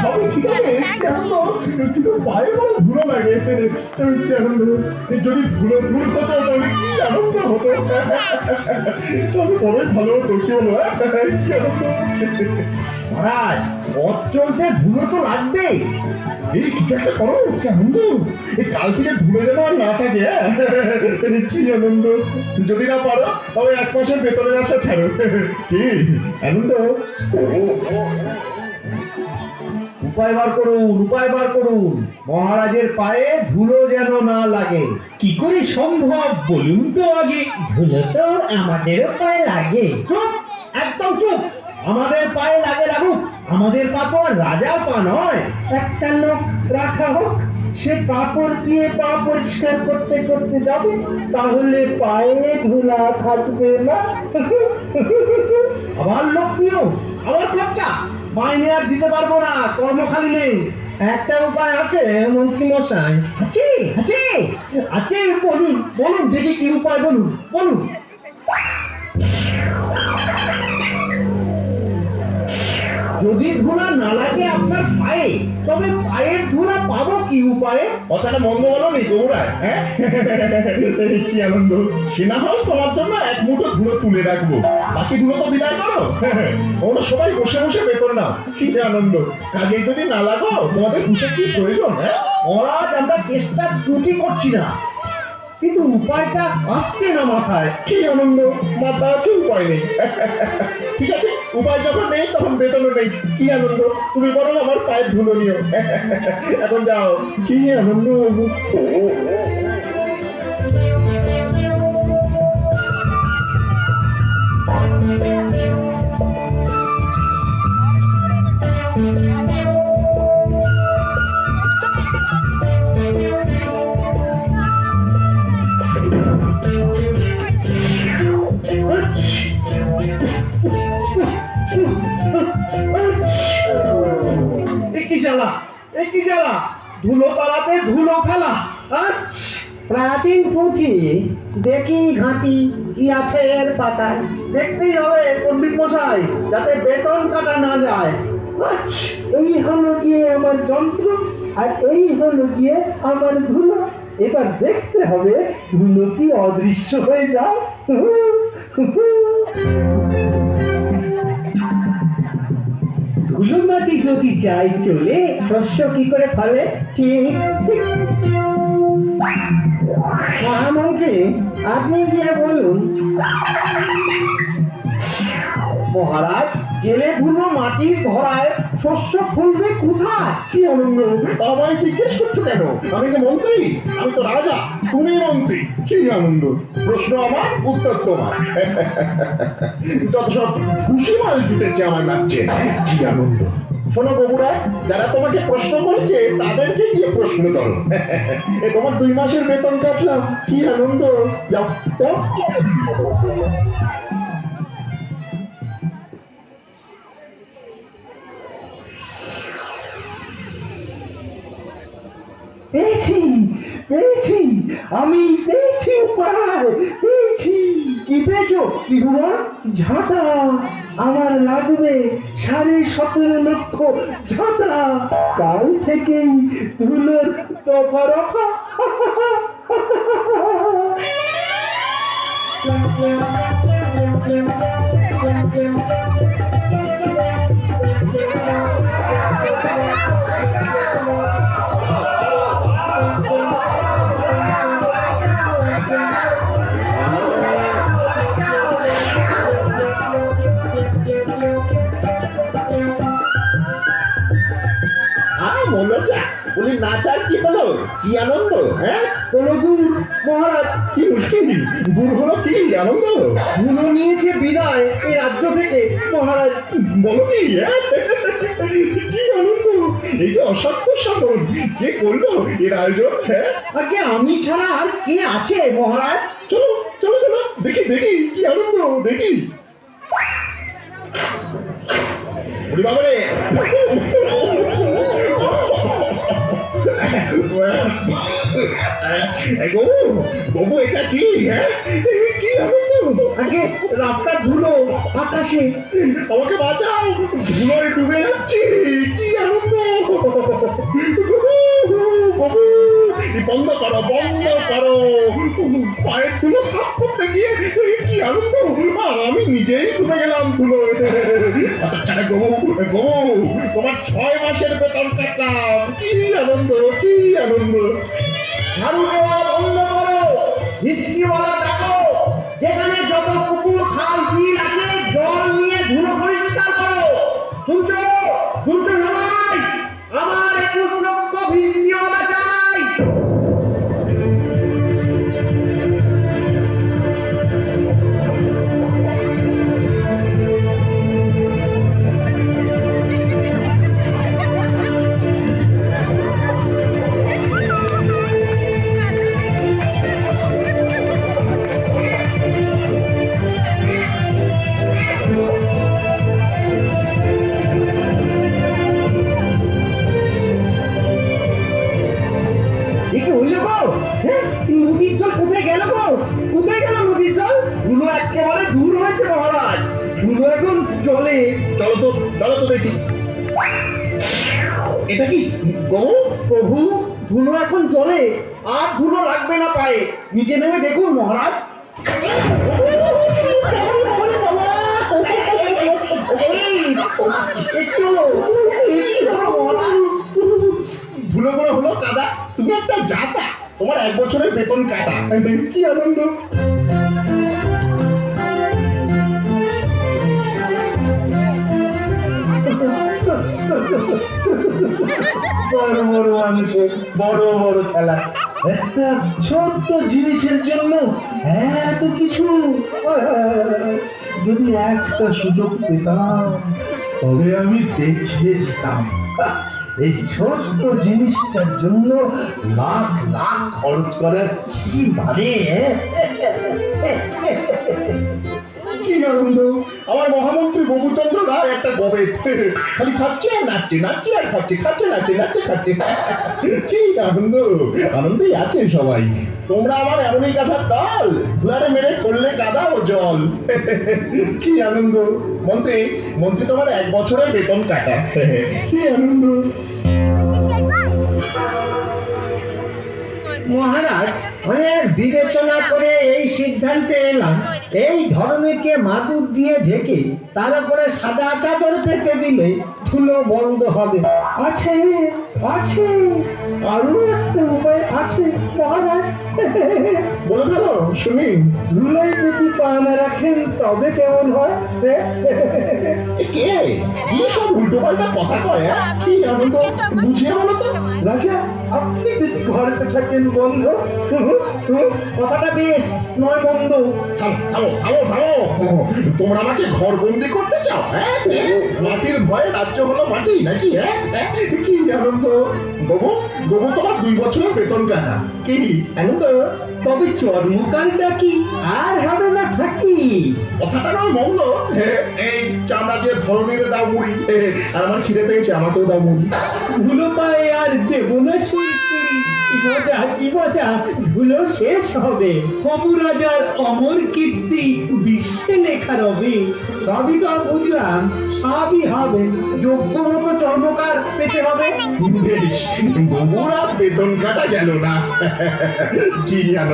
সবই ঠিক আছে, কেন তো কিন্তু পায়ে বড় ধুলো লাগে। কেন যদি ধুলো দূর হতো তাহলে কি আনন্দ হতো। তবে বড়ই ভালো হতো কি বলো? কেন তো মহারাজ, পথ চলতে ধুলো তো লাগবেই। এই কিছু একটা করো, কি আনন্দ। এই কাল থেকে ধুলো যেন আর না থাকে। কি আনন্দ। যদি না পারো তবে 1 মাসের বেতনের আশা ছাড়ো। কি আনন্দ। উপায় বার করুন, উপায় বার করুন, মহারাজের পায়ে ধুলো যেন না লাগে। কি করে সম্ভব বলুন তো আগে? ধুলো তো আমাদেরও পায়ে লাগে। চুপ, একদম চুপ। আমাদের পায়ে লাগে লাগুক, আমাদের পা তো আর রাজার পা নয়। একটা লোক রাখা হোক, সে কাপড় দিয়ে পা পরিষ্কার করতে করতে যাবে, তাহলে পায়ে ধুলা থাকবে না। আবার লোক দিও, আবার খরচা। মাইনে আর দিতে পারবো না, কর্মখালি নেই। একটা উপায় আছে মন্ত্রী মশাই। আছে আছে আছে, বলুন বলুন দেখি কি উপায়, বলুন বলুন। যদি ধুলা না লাগে আপনার পায়ে, তবে পায়ের ধুলা পাবো কি উপায়ে? কথাটা মন্দ বলো নি গৌরায়, হ্যাঁ? কি আনন্দ। সে না হয় তোমার জন্য 1 মুঠো ধুলো তুলে রাখবো, বাকি ধুলো তো বিদায় করো। ওরা সবাই বসে বসে বেতন নাও। কি আনন্দ। কাজে যদি না লাগো তোমাদের ঘুষে কি প্রয়োজন? হ্যাঁ, মহারাজ, আমরা চেষ্টা ত্রুটি করছি না, কিন্তু উপায়টা আসছে না মাথায়। কি আনন্দ। মাথা আছে, উপায় নেই। ঠিক আছে, উপায় যখন নেই তখন বেতনও নেই। কি আনন্দ। তুমি বরং আমার পায়ের ধুলো নিও। এখন যাও। কি আনন্দ। একই জ্বালা, একই জ্বালা, ধুলো পালাতে ধুলো ফেলা। প্রাচীন পুঁথি দেখি ঘাঁটি কি আছে এর পাতায়। দেখতেই হবে পণ্ডিত মশাই, যাতে বেতন কাটা না যায়। এই হলো গিয়ে আমার যন্ত্র, আর এই হলো গিয়ে আমার ধুলো। এবার দেখতে হবে ধুলো কি অদৃশ্য হয়ে যায়। ধুলো মাটি যদি যায় চলে, শস্য কি করে ফলে? ঠিক ঠিক। মহামন্ত্রী, আপনি গিয়ে বলুন। মহারাজ, গেলে ধুলো মাটির ধরায় শস্য ফুলবে কোথায়? কি আনন্দ। আমায় জিজ্ঞেস করছো কেন? আমি তো মন্ত্রী, আমি তো রাজা, তুমি মন্ত্রী। কি আনন্দ। প্রশ্ন আমার, উত্তর তোমার। যত সব খুশি মাল জুটেছে আমার রাজ্যে। কি আনন্দ। শোনো বগুড়া, যারা তোমাকে প্রশ্ন করেছে তাদেরকে গিয়ে প্রশ্ন করো। তোমার 2 মাসের বেতন কাটলাম। কি আনন্দ। যাও যাও। পেয়েছি পেয়েছি, আমি পেয়েছি উপায়, পেয়েছি। কি পেয়েছো ত্রিভুবন? ঝাঁটা। আমার লাগবে 17.5 লক্ষ ঝাঁটা। কাল থেকেই ধুলোর দফা রফা। মনোজা বলি, নাচার কি হলো? কি আনন্দ। হ্যাঁ, কোনো দূর মহারাজ, কি মুশকিল। দূর হলো কি আনন্দ। ধুলো নিয়েছে বিদায় এই রাজ্য থেকে মহারাজ। বলো কি? হ্যাঁ? কি আনন্দ। এই যে অসত্য সাধন, কে করলো এর আয়োজন? হ্যাঁ, আগে আমি ছাড়া আর কে আছে মহারাজ? চলো চলো চলো, দেখি দেখি কি আনন্দ, দেখি। ওরে বাবারে। বাবু বাবু, এটা কি? হ্যাঁ, কি আনন্দ। আগে রাস্তার ধুলো আকাশে। আমাকে বাঁচাও, ধুলোয় ডুবে যাচ্ছি, কি আনন্দ! বাবু, বন্ধ করো, বন্ধ করো। পায়ের ধুলো সাফ করতে গিয়ে কি আনন্দ! আমি নিজেই ডুবে গেলাম ধুলো। আচ্ছা গবু, গবু, তোমার 6 মাসের বেতন কাটলাম, কি আনন্দ, কি আনন্দ! ঝাড়ু দেওয়া বন্ধ করো, বৃষ্টিওয়ালা ডাকো, যেখানে যত পুকুর খাল বিল আছে জল নিয়ে ধুলো পরিষ্কার করো। শুনছো শুনছো সবাই, আমার 21 লক্ষ বৃষ্টিওয়ালা চাই। একে হইল গো, হ্যাঁ নদীর জল কোথায় গেল গো? কোথায় গেল নদীর জল? ধুলো একেবারে দূর হয়েছে মহারাজ, ধুলো এখন চলে। চলো তো দেখি। এটা কি গবু? প্রভু, ধুলো এখন চলে। আর ধুলো লাগবে না পায়ে, নিচে নেমে দেখুন মহারাজ। ধুলো গুলো হলো কাদা, তুমি একটা জাতা, তোমার 1 বছরের বেতন কাটা, কি আনন্দ! বড় বড় মানুষের বড় বড় খেলা, একটা ছোট্ট জিনিসের জন্য এত কিছু। যদি একটা সুযোগ পেতাম তবে আমি দেখিয়ে দিতাম। এই ছোট্ট জিনিসটার জন্য লাখ লাখ খরচ করার কি মানে? কি আনন্দ! আমার মহামন্ত্রী ববুচন্দ্র রায় একটা গবে, খালি খাচ্ছে আর নাচছে, নাচছে আর খাচ্ছে, খাচ্ছে নাচছে, নাচছে খাচ্ছে, কি আনন্দ! আনন্দেই আছে সবাই। তোমরা আমার এমনই কাঁথার দল, ধুলারে মেরে করলে কাদা ও জল। কি আনন্দ! মন্ত্রী, মন্ত্রী তোমার 1 বছরের বেতন কাটা, কি আনন্দ! মহারাজ, অনেক বিবেচনা করে এই সিদ্ধান্তে এলাম, এই ধরনেরকে মাদুর দিয়ে ঢেকে তার উপরে সাদা চাদর পেতে দিলে ধুলো বন্ধ হবে। আছে আছে, আরো একটা উপায় আছে মহারাজ। বলে দাও, শুনি। ধুলোয় যদি পা না রাখেন তবে কেমন হয়? এ কে? কি সব উল্টো পাল্টা কথা কয়, হ্যাঁ? কি আনন্দ! বুঝিয়ে বলো তো। রাজা, আপনি যদি ঘরেতে থাকেন বন্ধ, কথাটা বেশ নয় বন্ধ। থামো! তোমরা আমাকে ঘর বন্দি করতে চাও, হ্যাঁ? মাটির ভয়ে রাজ্য হলো মাটি নাকি, হ্যাঁ? কি আনন্দ! গবু, তোমার 2 বছরের বেতন কাটা, কি আনন্দ! তবে চর্মকালটা কি আর হবে না থাকি? কথাটা নয় মন্দ, এই চামড়া দিয়ে ধরনের দাও মুড়ি, আর আমার খিদে পেয়েছে, আমাকেও দাও মুড়ি। ধুলো পায়ে আর দেব না সুরসুরি। কি মজা, কি মজা! ধুলো শেষ হবে, হবু রাজার অমর কীর্তি বিশ্বে লেখা রবে। সবই তো বুঝলাম, সবই হবে। যোগ্য মতো চর্মকার পেতে হবে। গবুর আর বেতন কাটা গেল না, কি আনন্দ!